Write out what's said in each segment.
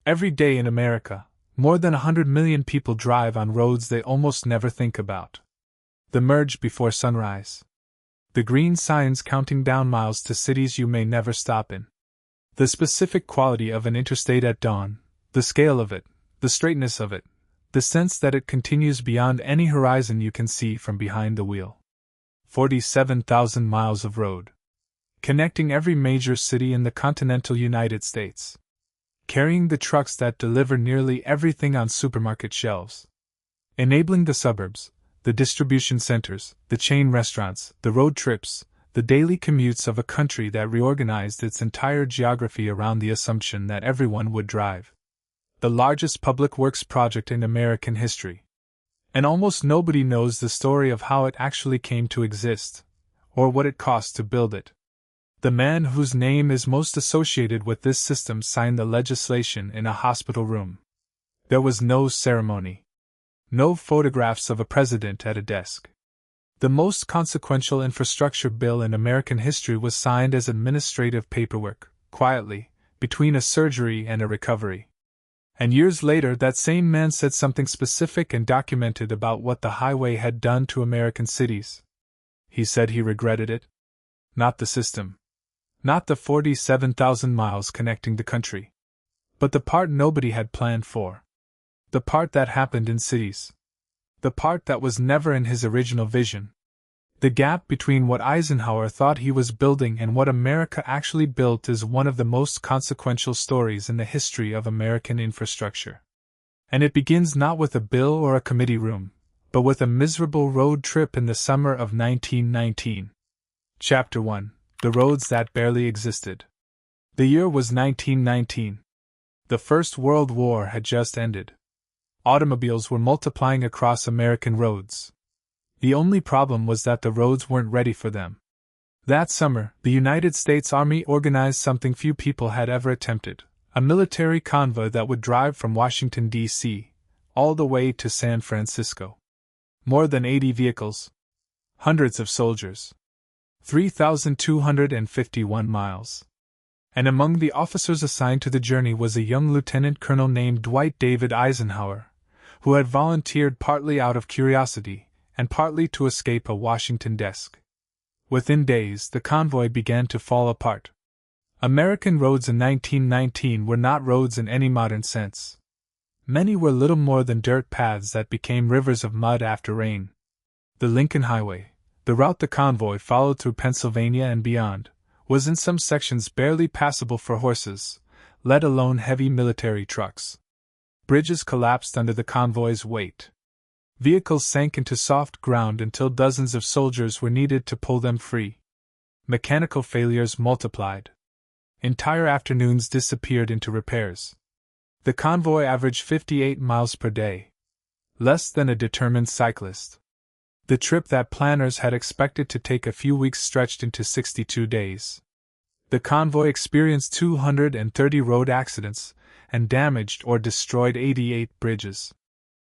Every day in America, more than 100 million people drive on roads they almost never think about. The merge before sunrise. The green signs counting down miles to cities you may never stop in. The specific quality of an interstate at dawn, the scale of it, the straightness of it, the sense that it continues beyond any horizon you can see from behind the wheel. 47,000 miles of road. Connecting every major city in the continental United States. Carrying the trucks that deliver nearly everything on supermarket shelves. Enabling the suburbs, the distribution centers, the chain restaurants, the road trips, the daily commutes of a country that reorganized its entire geography around the assumption that everyone would drive. The largest public works project in American history. And almost nobody knows the story of how it actually came to exist, or what it cost to build it. The man whose name is most associated with this system signed the legislation in a hospital room. There was no ceremony. No photographs of a president at a desk. The most consequential infrastructure bill in American history was signed as administrative paperwork, quietly, between a surgery and a recovery. And years later, that same man said something specific and documented about what the highway had done to American cities. He said he regretted it. Not the system. Not the 47,000 miles connecting the country. But the part nobody had planned for. The part that happened in cities. The part that was never in his original vision. The gap between what Eisenhower thought he was building and what America actually built is one of the most consequential stories in the history of American infrastructure. And it begins not with a bill or a committee room, but with a miserable road trip in the summer of 1919. Chapter 1. The Roads That Barely Existed. The year was 1919. The First World War had just ended. Automobiles were multiplying across American roads. The only problem was that the roads weren't ready for them. That summer, the United States Army organized something few people had ever attempted, a military convoy that would drive from Washington, D.C., all the way to San Francisco. More than 80 vehicles. Hundreds of soldiers. 3,251 miles. And among the officers assigned to the journey was a young lieutenant colonel named Dwight David Eisenhower, who had volunteered partly out of curiosity and partly to escape a Washington desk. Within days, the convoy began to fall apart. American roads in 1919 were not roads in any modern sense. Many were little more than dirt paths that became rivers of mud after rain. The Lincoln Highway, the route the convoy followed through Pennsylvania and beyond, was in some sections barely passable for horses, let alone heavy military trucks. Bridges collapsed under the convoy's weight. Vehicles sank into soft ground until dozens of soldiers were needed to pull them free. Mechanical failures multiplied. Entire afternoons disappeared into repairs. The convoy averaged 58 miles per day. Less than a determined cyclist. The trip that planners had expected to take a few weeks stretched into 62 days. The convoy experienced 230 road accidents and damaged or destroyed 88 bridges.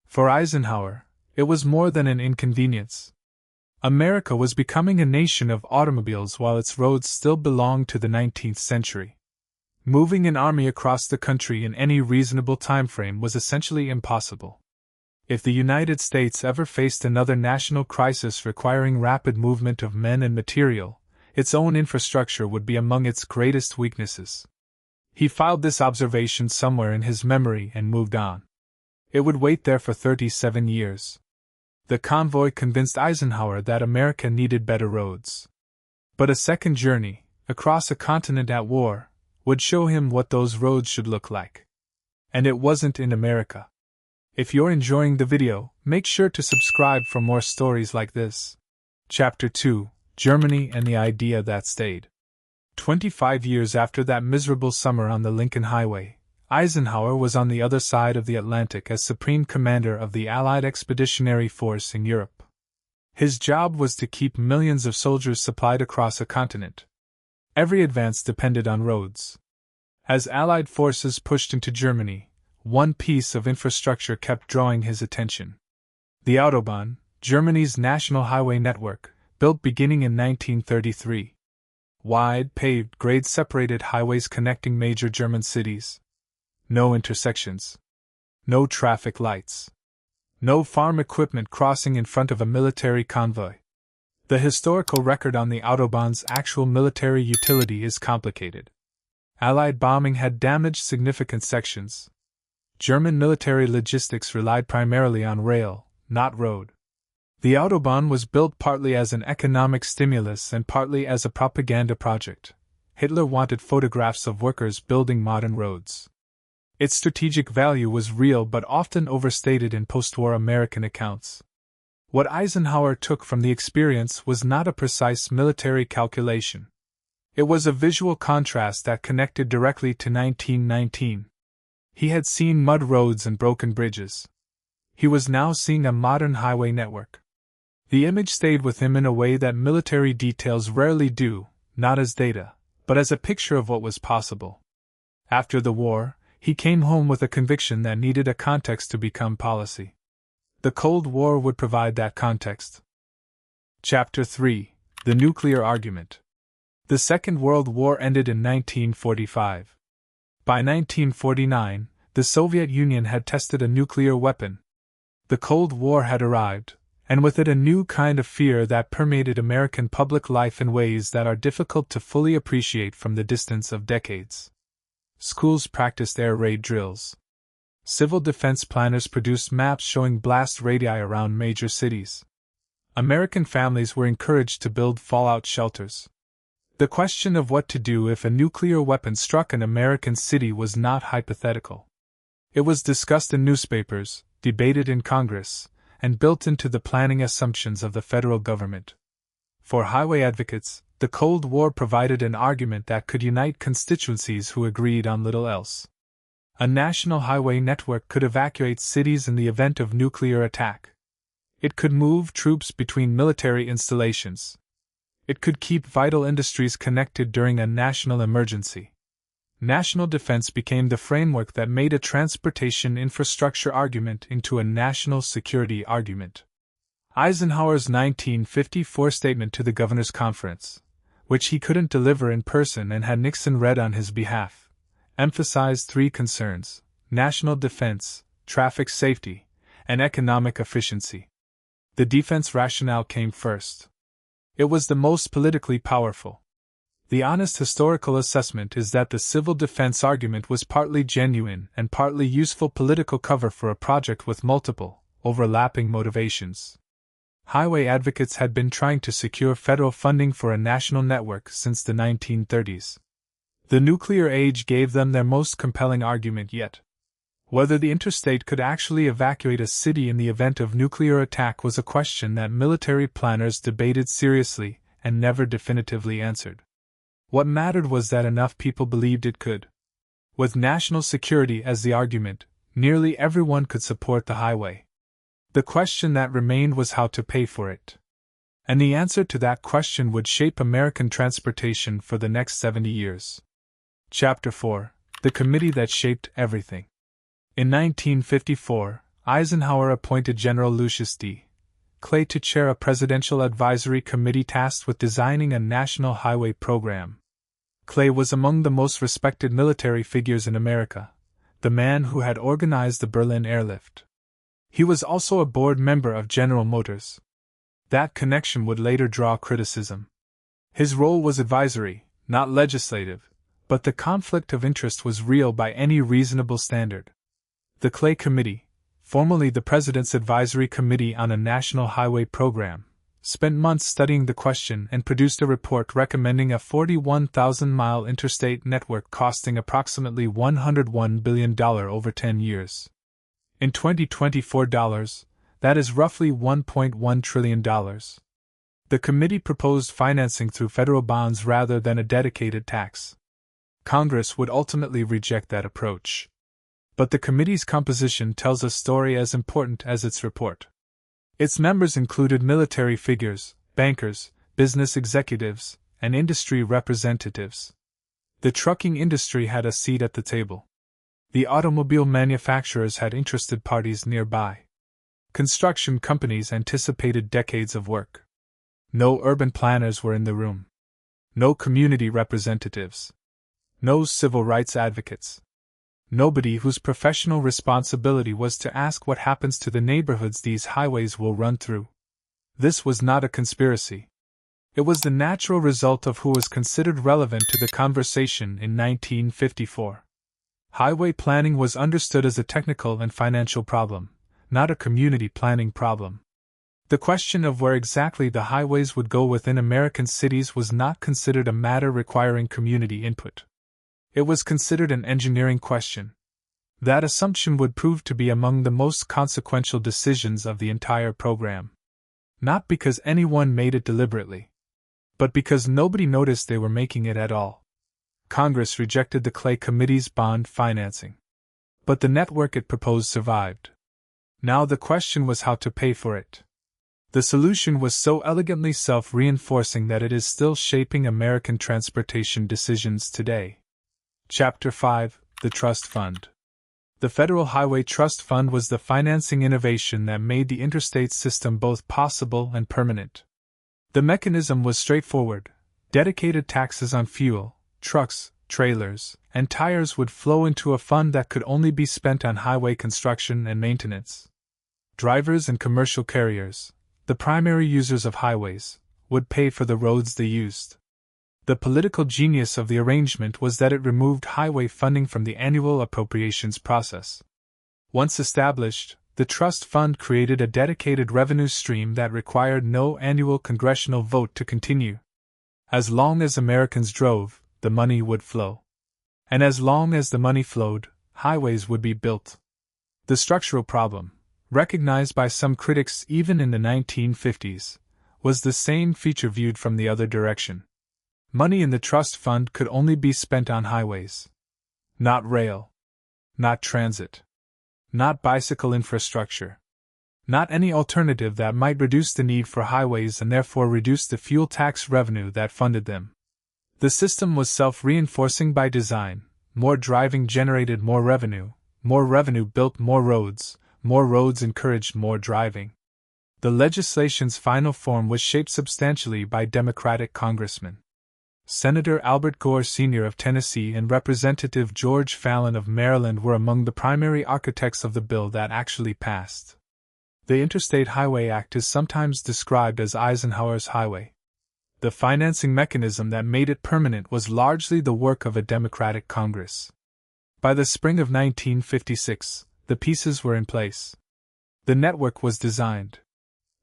For Eisenhower, it was more than an inconvenience. America was becoming a nation of automobiles while its roads still belonged to the 19th century. Moving an army across the country in any reasonable time frame was essentially impossible. If the United States ever faced another national crisis requiring rapid movement of men and material, its own infrastructure would be among its greatest weaknesses. He filed this observation somewhere in his memory and moved on. It would wait there for 37 years. The convoy convinced Eisenhower that America needed better roads. But a second journey, across a continent at war, would show him what those roads should look like. And it wasn't in America. If you're enjoying the video, make sure to subscribe for more stories like this. Chapter 2: Germany and the Idea That Stayed. 25 years after that miserable summer on the Lincoln Highway, Eisenhower was on the other side of the Atlantic as Supreme Commander of the Allied Expeditionary Force in Europe. His job was to keep millions of soldiers supplied across a continent. Every advance depended on roads. As Allied forces pushed into Germany, one piece of infrastructure kept drawing his attention. The Autobahn, Germany's national highway network, built beginning in 1933. Wide, paved, grade-separated highways connecting major German cities. no intersections, no traffic lights, no farm equipment crossing in front of a military convoy. The historical record on the Autobahn's actual military utility is complicated. Allied bombing had damaged significant sections. German military logistics relied primarily on rail, not road. The Autobahn was built partly as an economic stimulus and partly as a propaganda project. Hitler wanted photographs of workers building modern roads. Its strategic value was real but often overstated in post-war American accounts. What Eisenhower took from the experience was not a precise military calculation. It was a visual contrast that connected directly to 1919. He had seen mud roads and broken bridges. He was now seeing a modern highway network. The image stayed with him in a way that military details rarely do, not as data, but as a picture of what was possible. After the war, he came home with a conviction that needed a context to become policy. The Cold War would provide that context. Chapter 3: The Nuclear Argument. The Second World War ended in 1945. By 1949, the Soviet Union had tested a nuclear weapon. The Cold War had arrived, and with it a new kind of fear that permeated American public life in ways that are difficult to fully appreciate from the distance of decades. Schools practiced air raid drills. Civil defense planners produced maps showing blast radii around major cities. American families were encouraged to build fallout shelters. The question of what to do if a nuclear weapon struck an American city was not hypothetical. It was discussed in newspapers, debated in Congress, and built into the planning assumptions of the federal government. For highway advocates, the Cold War provided an argument that could unite constituencies who agreed on little else. A national highway network could evacuate cities in the event of nuclear attack. It could move troops between military installations. It could keep vital industries connected during a national emergency. National defense became the framework that made a transportation infrastructure argument into a national security argument. Eisenhower's 1954 statement to the Governor's Conference, which he couldn't deliver in person and had Nixon read on his behalf, emphasized three concerns: national defense, traffic safety, and economic efficiency. The defense rationale came first. It was the most politically powerful. The honest historical assessment is that the civil defense argument was partly genuine and partly useful political cover for a project with multiple, overlapping motivations. Highway advocates had been trying to secure federal funding for a national network since the 1930s. The nuclear age gave them their most compelling argument yet. Whether the Interstate could actually evacuate a city in the event of nuclear attack was a question that military planners debated seriously and never definitively answered. What mattered was that enough people believed it could. With national security as the argument, nearly everyone could support the highway. The question that remained was how to pay for it. And the answer to that question would shape American transportation for the next 70 years. Chapter 4: The Committee That Shaped Everything. In 1954, Eisenhower appointed General Lucius D. Clay to chair a presidential advisory committee tasked with designing a national highway program. Clay was among the most respected military figures in America, the man who had organized the Berlin airlift. He was also a board member of General Motors. That connection would later draw criticism. His role was advisory, not legislative, but the conflict of interest was real by any reasonable standard. The Clay Committee, formerly the President's Advisory Committee on a National Highway Program, spent months studying the question and produced a report recommending a 41,000-mile interstate network costing approximately $101 billion over 10 years. In 2024 dollars, that is roughly $1.1 trillion. The committee proposed financing through federal bonds rather than a dedicated tax. Congress would ultimately reject that approach. But the committee's composition tells a story as important as its report. Its members included military figures, bankers, business executives, and industry representatives. The trucking industry had a seat at the table. The automobile manufacturers had interested parties nearby. Construction companies anticipated decades of work. No urban planners were in the room. No community representatives. No civil rights advocates. nobody whose professional responsibility was to ask what happens to the neighborhoods these highways will run through. This was not a conspiracy. It was the natural result of who was considered relevant to the conversation in 1954. Highway planning was understood as a technical and financial problem, not a community planning problem. The question of where exactly the highways would go within American cities was not considered a matter requiring community input. It was considered an engineering question. That assumption would prove to be among the most consequential decisions of the entire program. Not because anyone made it deliberately, but because nobody noticed they were making it at all. Congress rejected the Clay Committee's bond financing. But the network it proposed survived. Now the question was how to pay for it. The solution was so elegantly self-reinforcing that it is still shaping American transportation decisions today. Chapter 5: The Trust Fund. The Federal Highway Trust Fund was the financing innovation that made the interstate system both possible and permanent. The mechanism was straightforward. Dedicated taxes on fuel, trucks, trailers, and tires would flow into a fund that could only be spent on highway construction and maintenance. Drivers and commercial carriers, the primary users of highways, would pay for the roads they used. The political genius of the arrangement was that it removed highway funding from the annual appropriations process. Once established, the trust fund created a dedicated revenue stream that required no annual congressional vote to continue. As long as Americans drove, the money would flow. And as long as the money flowed, highways would be built. The structural problem, recognized by some critics even in the 1950s, was the same feature viewed from the other direction. Money in the trust fund could only be spent on highways. Not rail. Not transit. Not bicycle infrastructure. Not any alternative that might reduce the need for highways and therefore reduce the fuel tax revenue that funded them. The system was self-reinforcing by design. More driving generated more revenue built more roads encouraged more driving. The legislation's final form was shaped substantially by Democratic congressmen. Senator Albert Gore Sr. of Tennessee and Representative George Fallon of Maryland were among the primary architects of the bill that actually passed. The Interstate Highway Act is sometimes described as Eisenhower's highway. The financing mechanism that made it permanent was largely the work of a Democratic Congress. By the spring of 1956, the pieces were in place. The network was designed.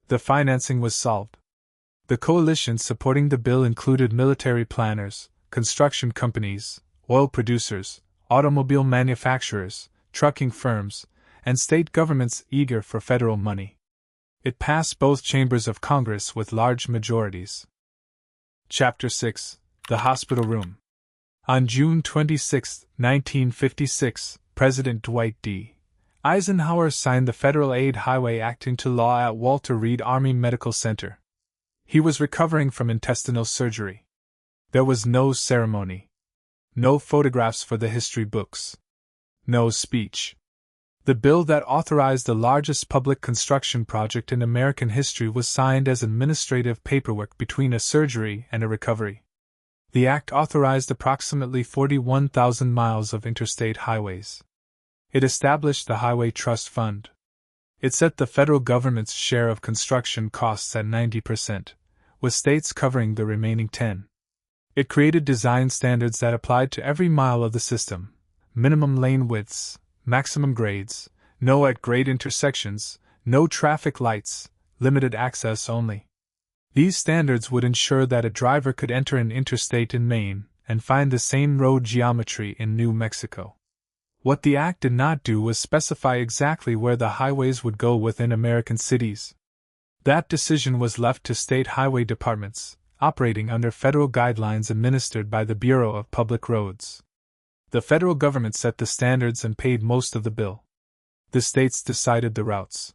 The financing was solved. The coalition supporting the bill included military planners, construction companies, oil producers, automobile manufacturers, trucking firms, and state governments eager for federal money. It passed both chambers of Congress with large majorities. Chapter 6: The Hospital Room. On June 26, 1956, President Dwight D. Eisenhower signed the Federal Aid Highway Act into law at Walter Reed Army Medical Center. He was recovering from intestinal surgery. There was no ceremony. No photographs for the history books. No speech. The bill that authorized the largest public construction project in American history was signed as administrative paperwork between a surgery and a recovery. The act authorized approximately 41,000 miles of interstate highways. It established the Highway Trust Fund. It set the federal government's share of construction costs at 90%, with states covering the remaining 10%. It created design standards that applied to every mile of the system: minimum lane widths, maximum grades, no at-grade intersections, no traffic lights, limited access only. These standards would ensure that a driver could enter an interstate in Maine and find the same road geometry in New Mexico. What the act did not do was specify exactly where the highways would go within American cities. That decision was left to state highway departments, operating under federal guidelines administered by the Bureau of Public Roads. The federal government set the standards and paid most of the bill. The states decided the routes.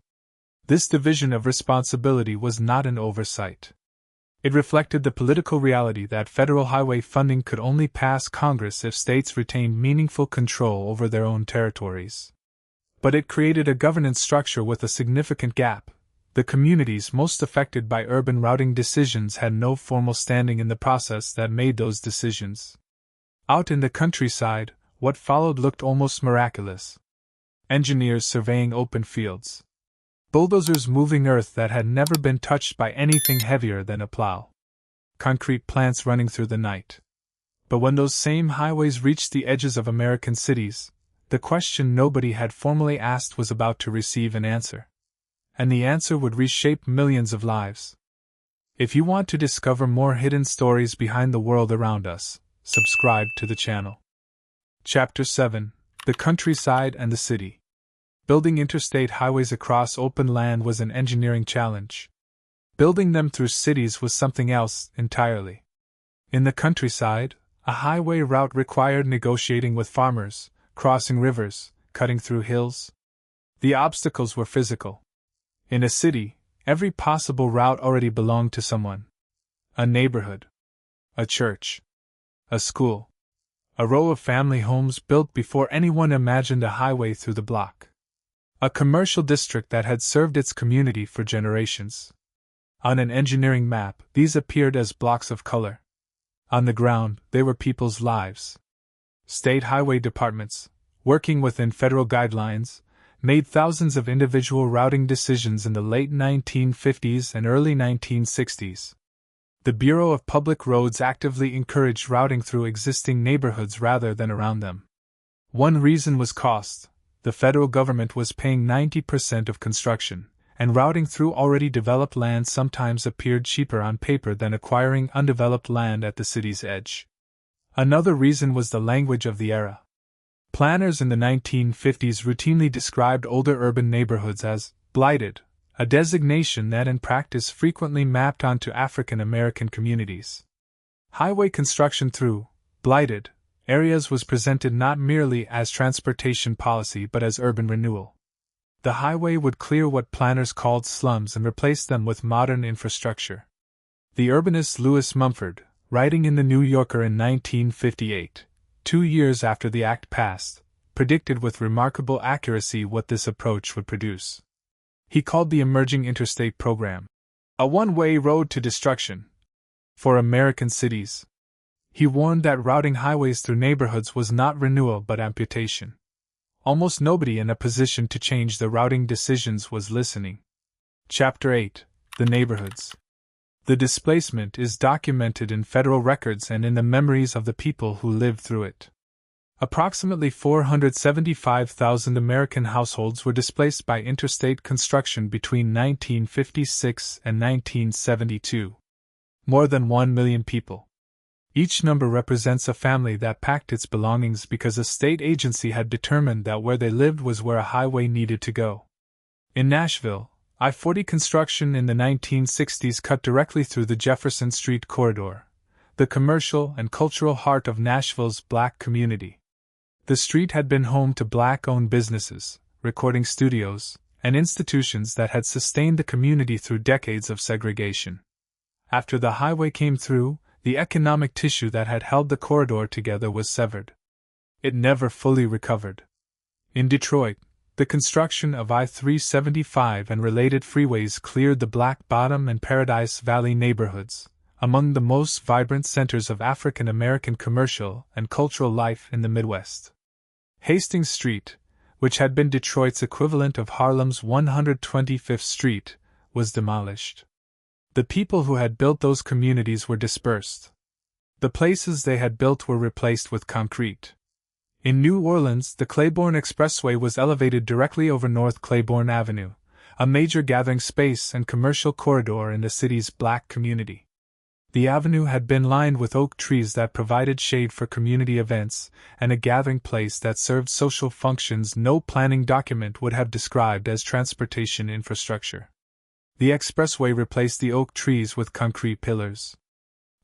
This division of responsibility was not an oversight. It reflected the political reality that federal highway funding could only pass Congress if states retained meaningful control over their own territories. But it created a governance structure with a significant gap. The communities most affected by urban routing decisions had no formal standing in the process that made those decisions. Out in the countryside, what followed looked almost miraculous. Engineers surveying open fields. Bulldozers moving earth that had never been touched by anything heavier than a plow. Concrete plants running through the night. But when those same highways reached the edges of American cities, the question nobody had formally asked was about to receive an answer. And the answer would reshape millions of lives. If you want to discover more hidden stories behind the world around us, subscribe to the channel. Chapter 7: The Countryside and the City. Building interstate highways across open land was an engineering challenge. Building them through cities was something else entirely. In the countryside, a highway route required negotiating with farmers, crossing rivers, cutting through hills. The obstacles were physical. In a city, every possible route already belonged to someone. A neighborhood. A church. A school. A row of family homes built before anyone imagined a highway through the block. A commercial district that had served its community for generations. On an engineering map, these appeared as blocks of color. On the ground, they were people's lives. State highway departments, working within federal guidelines, made thousands of individual routing decisions in the late 1950s and early 1960s. The Bureau of Public Roads actively encouraged routing through existing neighborhoods rather than around them. One reason was cost. The federal government was paying 90% of construction, and routing through already developed land sometimes appeared cheaper on paper than acquiring undeveloped land at the city's edge. Another reason was the language of the era. Planners in the 1950s routinely described older urban neighborhoods as blighted, a designation that in practice frequently mapped onto African American communities. Highway construction through blighted areas was presented not merely as transportation policy but as urban renewal. The highway would clear what planners called slums and replace them with modern infrastructure. The urbanist Lewis Mumford, writing in the New Yorker in 1958, 2 years after the act passed, predicted with remarkable accuracy what this approach would produce. He called the emerging Interstate program a one-way road to destruction for American cities. He warned that routing highways through neighborhoods was not renewal but amputation. Almost nobody in a position to change the routing decisions was listening. Chapter 8: The Neighborhoods. The displacement is documented in federal records and in the memories of the people who lived through it. Approximately 475,000 American households were displaced by interstate construction between 1956 and 1972. More than 1 million people. Each number represents a family that packed its belongings because a state agency had determined that where they lived was where a highway needed to go. In Nashville, I-40 construction in the 1960s cut directly through the Jefferson Street corridor, the commercial and cultural heart of Nashville's black community. The street had been home to black-owned businesses, recording studios, and institutions that had sustained the community through decades of segregation. After the highway came through, the economic tissue that had held the corridor together was severed. It never fully recovered. In Detroit, the construction of I-375 and related freeways cleared the Black Bottom and Paradise Valley neighborhoods, among the most vibrant centers of African American commercial and cultural life in the Midwest. Hastings Street, which had been Detroit's equivalent of Harlem's 125th Street, was demolished. The people who had built those communities were dispersed. The places they had built were replaced with concrete. In New Orleans, the Claiborne Expressway was elevated directly over North Claiborne Avenue, a major gathering space and commercial corridor in the city's black community. The avenue had been lined with oak trees that provided shade for community events, and a gathering place that served social functions no planning document would have described as transportation infrastructure. The expressway replaced the oak trees with concrete pillars.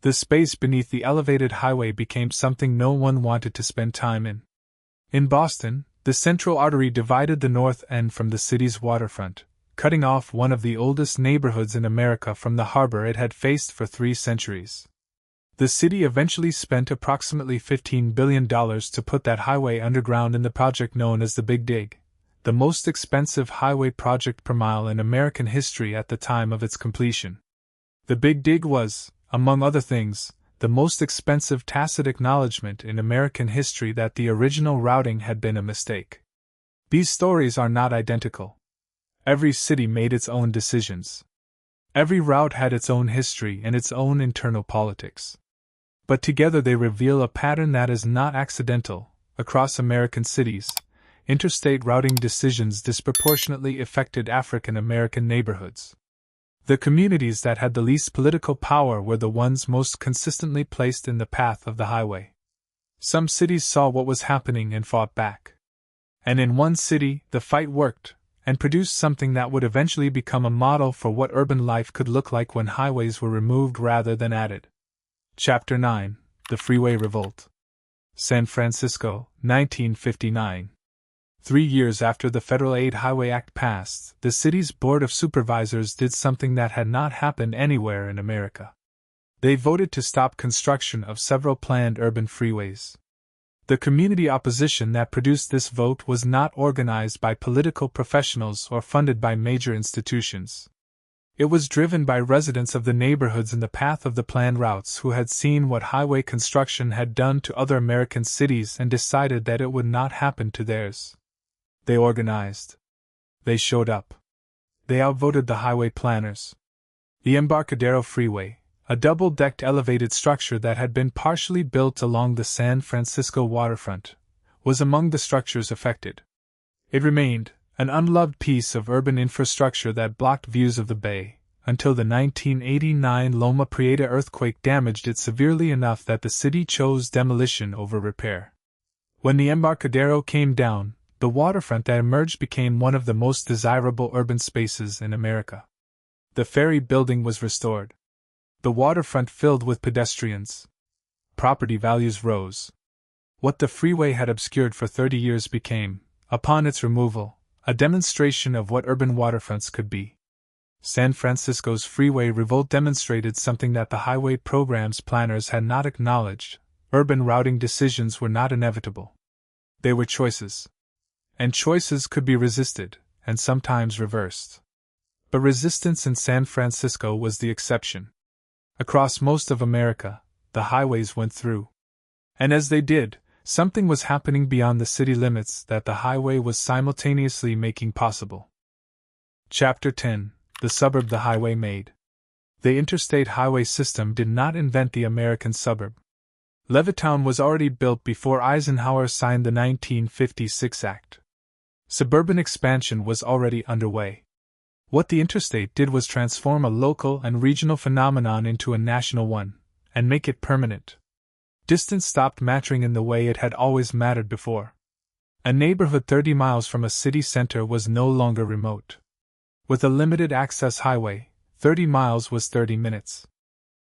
The space beneath the elevated highway became something no one wanted to spend time in. In Boston, the Central Artery divided the North End from the city's waterfront, cutting off one of the oldest neighborhoods in America from the harbor it had faced for 3 centuries. The city eventually spent approximately $15 billion to put that highway underground in the project known as the Big Dig, the most expensive highway project per mile in American history at the time of its completion. The Big Dig was, among other things, the most expensive tacit acknowledgement in American history that the original routing had been a mistake. These stories are not identical. Every city made its own decisions. Every route had its own history and its own internal politics. But together they reveal a pattern that is not accidental. Across American cities, interstate routing decisions disproportionately affected African American neighborhoods. The communities that had the least political power were the ones most consistently placed in the path of the highway. Some cities saw what was happening and fought back. And in one city, the fight worked, and produced something that would eventually become a model for what urban life could look like when highways were removed rather than added. Chapter 9: The Freeway Revolt. San Francisco, 1959. 3 years after the Federal Aid Highway Act passed, the city's Board of Supervisors did something that had not happened anywhere in America. They voted to stop construction of several planned urban freeways. The community opposition that produced this vote was not organized by political professionals or funded by major institutions. It was driven by residents of the neighborhoods in the path of the planned routes who had seen what highway construction had done to other American cities and decided that it would not happen to theirs. They organized. They showed up. They outvoted the highway planners. The Embarcadero Freeway, a double-decked elevated structure that had been partially built along the San Francisco waterfront, was among the structures affected. It remained an unloved piece of urban infrastructure that blocked views of the bay, until the 1989 Loma Prieta earthquake damaged it severely enough that the city chose demolition over repair. When the Embarcadero came down, the waterfront that emerged became one of the most desirable urban spaces in America. The ferry building was restored. The waterfront filled with pedestrians. Property values rose. What the freeway had obscured for 30 years became, upon its removal, a demonstration of what urban waterfronts could be. San Francisco's freeway revolt demonstrated something that the highway program's planners had not acknowledged. Urban routing decisions were not inevitable. They were choices. And choices could be resisted, and sometimes reversed. But resistance in San Francisco was the exception. Across most of America, the highways went through. And as they did, something was happening beyond the city limits that the highway was simultaneously making possible. Chapter 10: The Suburb the Highway Made. The interstate highway system did not invent the American suburb. Levittown was already built before Eisenhower signed the 1956 Act. Suburban expansion was already underway. What the interstate did was transform a local and regional phenomenon into a national one, and make it permanent. Distance stopped mattering in the way it had always mattered before. A neighborhood 30 miles from a city center was no longer remote. With a limited access highway, 30 miles was 30 minutes.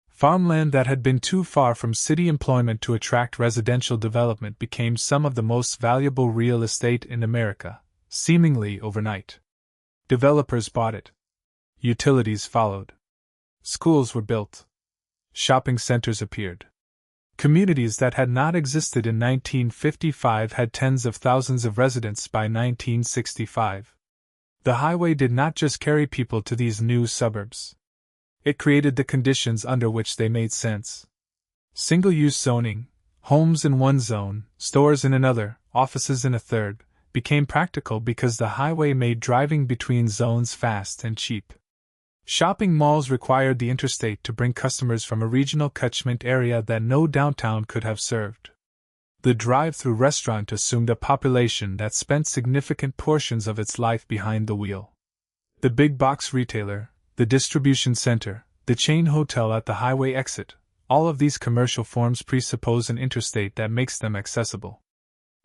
Farmland that had been too far from city employment to attract residential development became some of the most valuable real estate in America, seemingly overnight. Developers bought it. Utilities followed. Schools were built. Shopping centers appeared. Communities that had not existed in 1955 had tens of thousands of residents by 1965. The highway did not just carry people to these new suburbs. It created the conditions under which they made sense. Single-use zoning, homes in one zone, stores in another, offices in a third, became practical because the highway made driving between zones fast and cheap. Shopping malls required the interstate to bring customers from a regional catchment area that no downtown could have served. The drive-through restaurant assumed a population that spent significant portions of its life behind the wheel. The big box retailer, the distribution center, the chain hotel at the highway exit, all of these commercial forms presuppose an interstate that makes them accessible.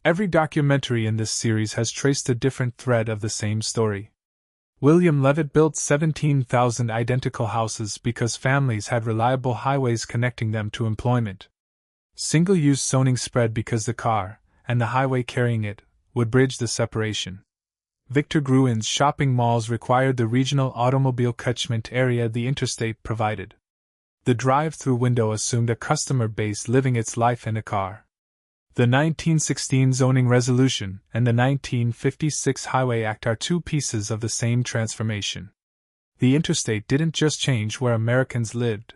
Every documentary in this series has traced a different thread of the same story. William Levitt built 17,000 identical houses because families had reliable highways connecting them to employment. Single-use zoning spread because the car, and the highway carrying it, would bridge the separation. Victor Gruen's shopping malls required the regional automobile catchment area the interstate provided. The drive-through window assumed a customer base living its life in a car. The 1916 zoning resolution and the 1956 Highway Act are two pieces of the same transformation. The interstate didn't just change where Americans lived.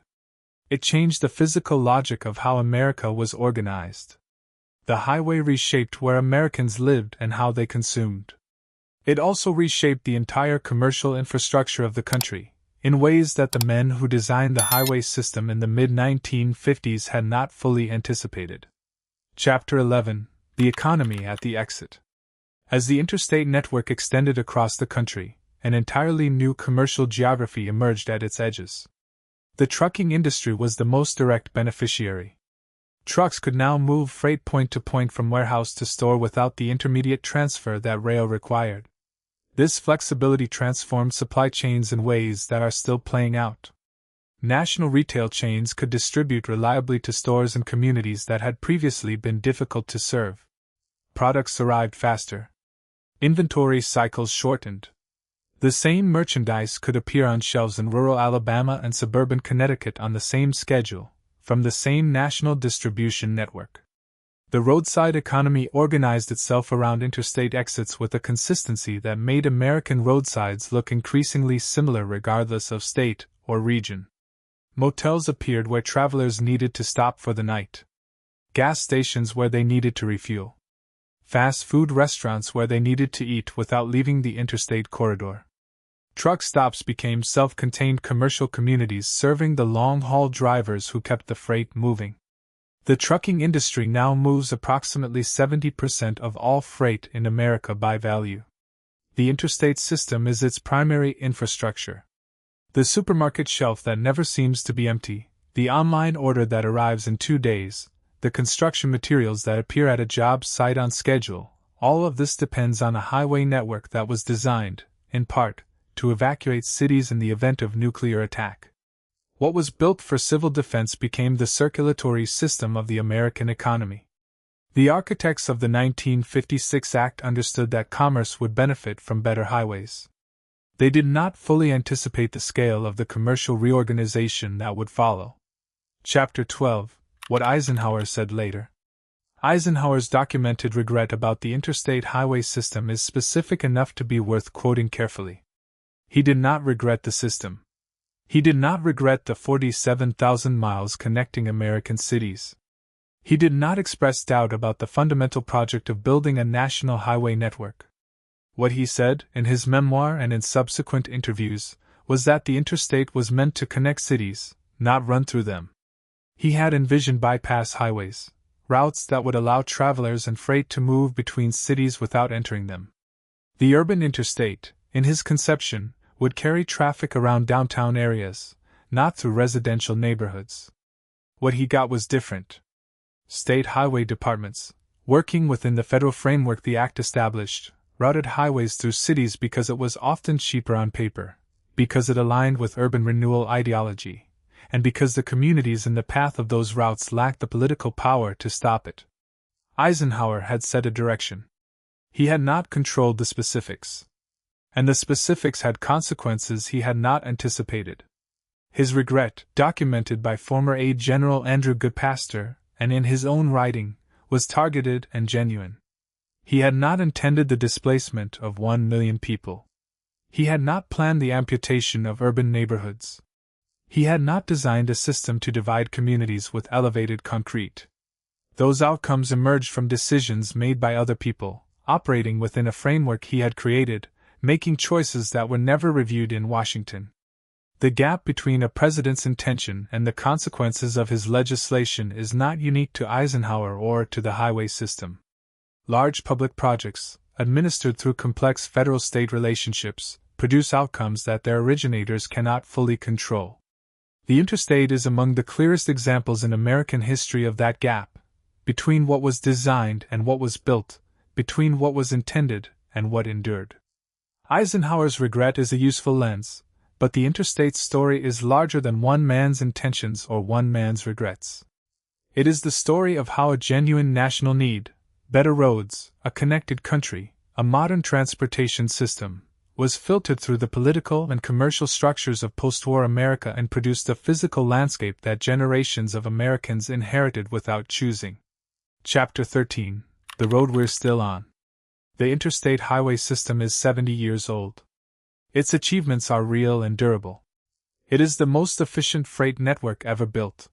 It changed the physical logic of how America was organized. The highway reshaped where Americans lived and how they consumed. It also reshaped the entire commercial infrastructure of the country, in ways that the men who designed the highway system in the mid-1950s had not fully anticipated. Chapter 11: The Economy at the Exit. As the interstate network extended across the country, an entirely new commercial geography emerged at its edges. The trucking industry was the most direct beneficiary. Trucks could now move freight point to point from warehouse to store without the intermediate transfer that rail required. This flexibility transformed supply chains in ways that are still playing out. National retail chains could distribute reliably to stores and communities that had previously been difficult to serve. Products arrived faster. Inventory cycles shortened. The same merchandise could appear on shelves in rural Alabama and suburban Connecticut on the same schedule, from the same national distribution network. The roadside economy organized itself around interstate exits with a consistency that made American roadsides look increasingly similar regardless of state or region. Motels appeared where travelers needed to stop for the night. Gas stations where they needed to refuel. Fast food restaurants where they needed to eat without leaving the interstate corridor. Truck stops became self-contained commercial communities serving the long-haul drivers who kept the freight moving. The trucking industry now moves approximately 70% of all freight in America by value. The interstate system is its primary infrastructure. The supermarket shelf that never seems to be empty, the online order that arrives in 2 days, the construction materials that appear at a job site on schedule, all of this depends on a highway network that was designed, in part, to evacuate cities in the event of nuclear attack. What was built for civil defense became the circulatory system of the American economy. The architects of the 1956 Act understood that commerce would benefit from better highways. They did not fully anticipate the scale of the commercial reorganization that would follow. Chapter 12: What Eisenhower Said Later. Eisenhower's documented regret about the interstate highway system is specific enough to be worth quoting carefully. He did not regret the system. He did not regret the 47,000 miles connecting American cities. He did not express doubt about the fundamental project of building a national highway network. What he said, in his memoir and in subsequent interviews, was that the interstate was meant to connect cities, not run through them. He had envisioned bypass highways, routes that would allow travelers and freight to move between cities without entering them. The urban interstate, in his conception, would carry traffic around downtown areas, not through residential neighborhoods. What he got was different. State highway departments, working within the federal framework the Act established, routed highways through cities because it was often cheaper on paper, because it aligned with urban renewal ideology, and because the communities in the path of those routes lacked the political power to stop it. Eisenhower had set a direction. He had not controlled the specifics. And the specifics had consequences he had not anticipated. His regret, documented by former aide General Andrew Goodpaster, and in his own writing, was targeted and genuine. He had not intended the displacement of 1 million people. He had not planned the amputation of urban neighborhoods. He had not designed a system to divide communities with elevated concrete. Those outcomes emerged from decisions made by other people, operating within a framework he had created, making choices that were never reviewed in Washington. The gap between a president's intention and the consequences of his legislation is not unique to Eisenhower or to the highway system. Large public projects, administered through complex federal-state relationships, produce outcomes that their originators cannot fully control. The interstate is among the clearest examples in American history of that gap, between what was designed and what was built, between what was intended and what endured. Eisenhower's regret is a useful lens, but the interstate's story is larger than one man's intentions or one man's regrets. It is the story of how a genuine national need, better roads, a connected country, a modern transportation system, was filtered through the political and commercial structures of post-war America and produced a physical landscape that generations of Americans inherited without choosing. Chapter 13: The Road We're Still On. The interstate highway system is 70 years old. Its achievements are real and durable. It is the most efficient freight network ever built.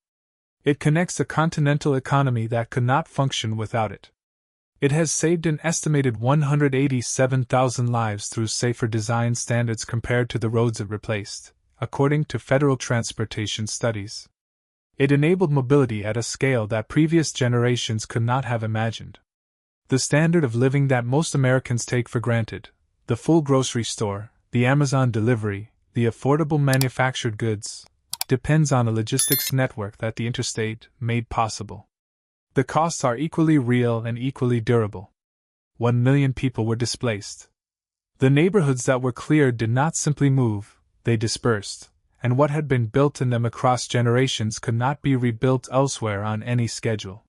It connects a continental economy that could not function without it. It has saved an estimated 187,000 lives through safer design standards compared to the roads it replaced, according to federal transportation studies. It enabled mobility at a scale that previous generations could not have imagined. The standard of living that most Americans take for granted, the full grocery store, the Amazon delivery, the affordable manufactured goods, depends on a logistics network that the Interstate made possible. The costs are equally real and equally durable. 1 million people were displaced. The neighborhoods that were cleared did not simply move, they dispersed, and what had been built in them across generations could not be rebuilt elsewhere on any schedule.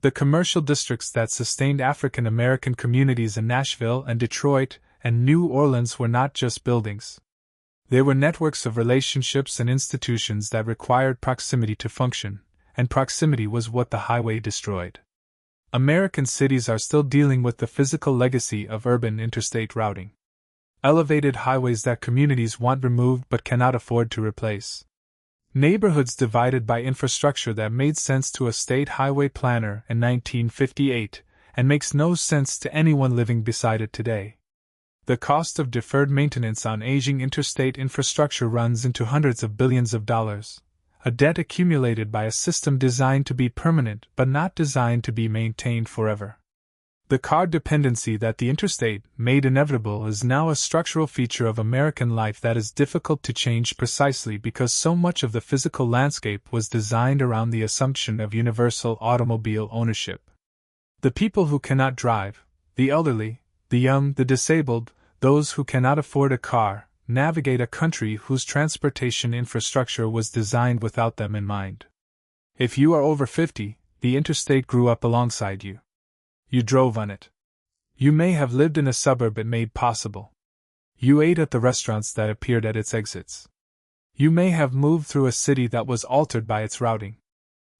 The commercial districts that sustained African American communities in Nashville and Detroit and New Orleans were not just buildings. They were networks of relationships and institutions that required proximity to function, and proximity was what the highway destroyed. American cities are still dealing with the physical legacy of urban interstate routing. Elevated highways that communities want removed but cannot afford to replace. Neighborhoods divided by infrastructure that made sense to a state highway planner in 1958 and makes no sense to anyone living beside it today. The cost of deferred maintenance on aging interstate infrastructure runs into hundreds of billions of dollars, a debt accumulated by a system designed to be permanent but not designed to be maintained forever. The car dependency that the interstate made inevitable is now a structural feature of American life that is difficult to change precisely because so much of the physical landscape was designed around the assumption of universal automobile ownership. The people who cannot drive, the elderly, the young, the disabled, those who cannot afford a car, navigate a country whose transportation infrastructure was designed without them in mind. If you are over 50, the interstate grew up alongside you. You drove on it. You may have lived in a suburb it made possible. You ate at the restaurants that appeared at its exits. You may have moved through a city that was altered by its routing.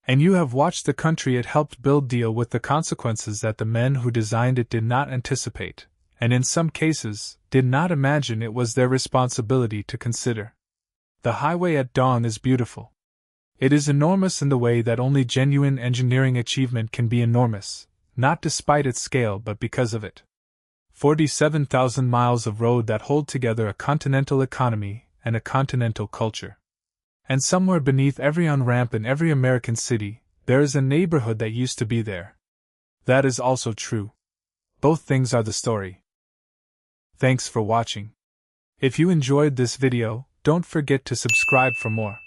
And you have watched the country it helped build deal with the consequences that the men who designed it did not anticipate, and in some cases, did not imagine it was their responsibility to consider. The highway at dawn is beautiful. It is enormous in the way that only genuine engineering achievement can be enormous, not despite its scale but because of it. 47,000 miles of road that hold together a continental economy and a continental culture. And somewhere beneath every on-ramp in every American city, there is a neighborhood that used to be there. That is also true. Both things are the story. Thanks for watching. If you enjoyed this video, don't forget to subscribe for more.